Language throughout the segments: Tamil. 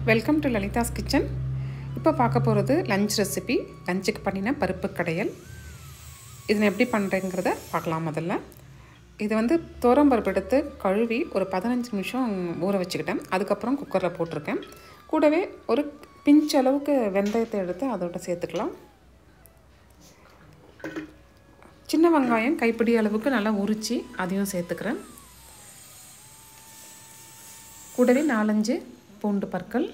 Welcome to Lalitha's kitchen. இப்போ பார்க்க போகிறது லஞ்ச் ரெசிபி. லஞ்சுக்கு பண்ணின பருப்பு கடையல். இதை எப்படி பண்ணுறேங்கிறத பார்க்கலாம். முதல்ல இது பருப்பு எடுத்து கழுவி ஒரு 15 நிமிஷம் ஊற வச்சுக்கிட்டேன். அதுக்கப்புறம் குக்கரில் போட்டிருக்கேன். கூடவே ஒரு பிஞ்ச் அளவுக்கு வெந்தயத்தை எடுத்து அதோட சேர்த்துக்கலாம். சின்ன வெங்காயம் கைப்பிடி அளவுக்கு நல்லா உரித்து அதையும் சேர்த்துக்கிறேன். கூடவே 4-5 பூண்டு பற்கள்,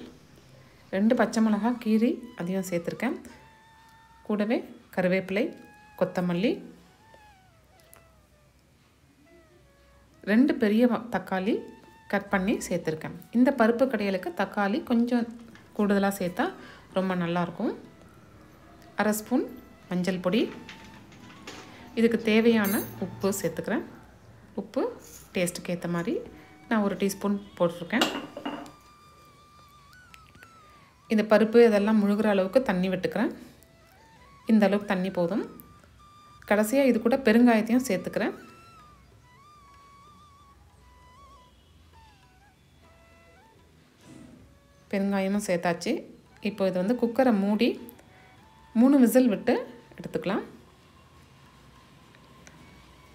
2 பச்சை மிளகாய் கீரி அதையும் சேர்த்துருக்கேன். கூடவே கருவேப்பிலை, கொத்தமல்லி, 2 பெரிய தக்காளி கட் பண்ணி சேர்த்துருக்கேன். இந்த பருப்பு கடையலுக்கு தக்காளி கொஞ்சம் கூடுதலாக சேர்த்தா ரொம்ப நல்லாயிருக்கும். 1/2 ஸ்பூன் மஞ்சள் பொடி, இதுக்கு தேவையான உப்பு சேர்த்துக்கிறேன். உப்பு டேஸ்ட்டுக்கு ஏற்ற மாதிரி நான் 1 டீஸ்பூன் போட்டிருக்கேன். இந்த பருப்பு இதெல்லாம் முழுகிற அளவுக்கு தண்ணி விட்டுக்கிறேன். இந்த அளவுக்கு தண்ணி போதும். கடைசியாக இது கூட பெருங்காயத்தையும் சேர்த்துக்கிறேன். பெருங்காயமும் சேர்த்தாச்சு. இப்போ இது குக்கரை மூடி 3 விசில் விட்டு எடுத்துக்கலாம்.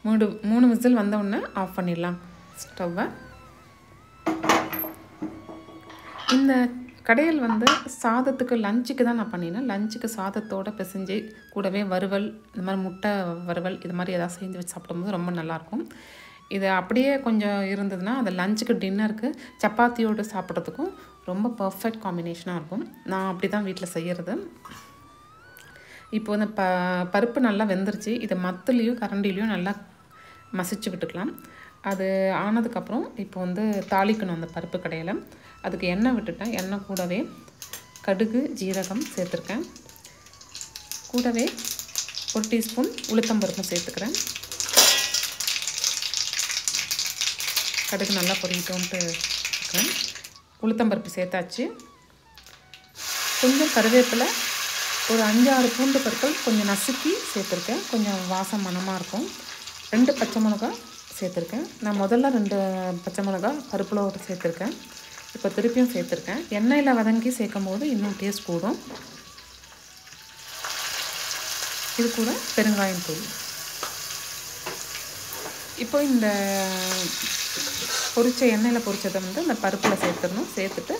3 விசில் வந்த உடனே ஆஃப் பண்ணிடலாம் ஸ்டவ்வை. இந்த கடையல் சாதத்துக்கு லஞ்சுக்கு தான் நான் பண்ணினேன். லஞ்சுக்கு சாதத்தோடு பிசைஞ்சு கூடவே வறுவல், இந்த மாதிரி முட்டை வறுவல் இது மாதிரி எதாவது செஞ்சு வச்சு சாப்பிடும்போது ரொம்ப நல்லாயிருக்கும். இது அப்படியே கொஞ்சம் இருந்ததுன்னா அது லஞ்சுக்கு டின்னருக்கு சப்பாத்தியோடு சாப்பிட்றதுக்கும் ரொம்ப பர்ஃபெக்ட் காம்பினேஷனாக இருக்கும். நான் அப்படி தான் வீட்டில் செய்கிறது. இப்போ இந்த பருப்பு நல்லா வெந்துருச்சு. இதை மத்துலேயும் கரண்டிலையும் நல்லா மசிச்சு விட்டுக்கலாம். அது ஆனதுக்கப்புறம் இப்போ தாளிக்கணும் அந்த பருப்பு கடையில். அதுக்கு எண்ணெய் விட்டுட்டேன். எண்ணெய் கூடவே கடுகு, ஜீரகம் சேர்த்துருக்கேன். கூடவே 1 டீஸ்பூன் உளுத்தம்பருப்பும் சேர்த்துக்கிறேன். கடுகு நல்லா பொரியட்டோன்ட்டு இருக்கிறேன். உளுத்தம்பருப்பு சேர்த்தாச்சு. கொஞ்சம் கருவேப்பிலை, ஒரு 5-6 பூண்டு பற்கள் கொஞ்சம் நசுக்கி சேர்த்துருக்கேன். கொஞ்சம் வாசம் மணமாக இருக்கும். 2 பச்சை மிளகா சேர்த்துருக்கேன். நான் முதல்ல 2 பச்சை மிளகா பருப்புலோடு சேர்த்துருக்கேன். இப்போ திருப்பியும் சேர்த்துருக்கேன். எண்ணெயில் வதங்கி சேர்க்கும் போது இன்னும் டேஸ்ட் கூடும். இது கூட பெருங்காயம் தூள். இப்போ இந்த எண்ணெயில் பொரிச்சதை இந்த பருப்பில் சேர்த்துடணும். சேர்த்துட்டு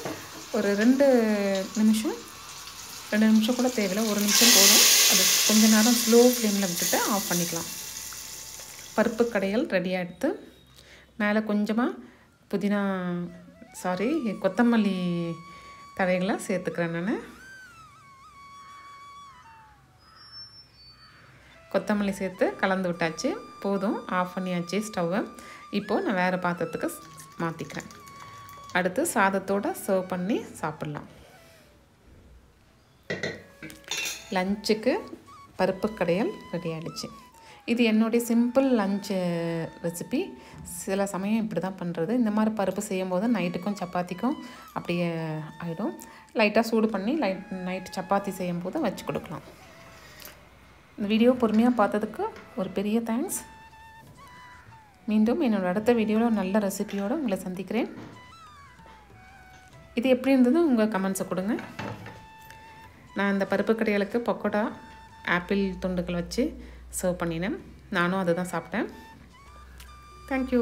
ஒரு 2 நிமிஷம் கூட தேவையில்லை, 1 நிமிஷம் போதும். அது கொஞ்ச நேரம் ஸ்லோ ஃப்ளேமில் விட்டுட்டு ஆஃப் பண்ணிக்கலாம். பருப்பு கடையல் ரெடியாக எடுத்து மேலே கொஞ்சமாக கொத்தமல்லி தழைகளை சேர்த்துக்கிறேன். நான் கொத்தமல்லி சேர்த்து கலந்து விட்டாச்சு. போதும், ஆஃப் பண்ணியாச்சு ஸ்டவ்வை. இப்போது நான் வேறு பாத்திரத்துக்கு மாற்றிக்கிறேன். அடுத்து சாதத்தோடு சர்வ் பண்ணி சாப்பிட்லாம். லஞ்சுக்கு பருப்பு கடையல் ரெடி ஆகிடுச்சு. இது என்னுடைய சிம்பிள் லஞ்ச் ரெசிபி. சில சமயம் இப்படி தான் பண்ணுறது. இந்த மாதிரி பருப்பு செய்யும்போது நைட்டுக்கும் சப்பாத்திக்கும் அப்படியே ஆகிடும். லைட்டாக சூடு பண்ணி நைட்டு சப்பாத்தி செய்யும்போது வச்சு கொடுக்கலாம். இந்த வீடியோ பொறுமையாக பார்த்ததுக்கு ஒரு பெரிய தேங்க்ஸ். மீண்டும் என்னோடய அடுத்த வீடியோவில் நல்ல ரெசிபியோடு உங்களை சந்திக்கிறேன். இது எப்படி இருந்தது உங்கள் கமெண்ட்ஸை கொடுங்க. நான் இந்த பருப்பு கடையலுக்கு பக்கோடா, ஆப்பிள் துண்டுகள் வச்சு சர்வ் பண்ணினேன். நானும் அதை தான் சாப்பிட்டேன். தேங்க்யூ.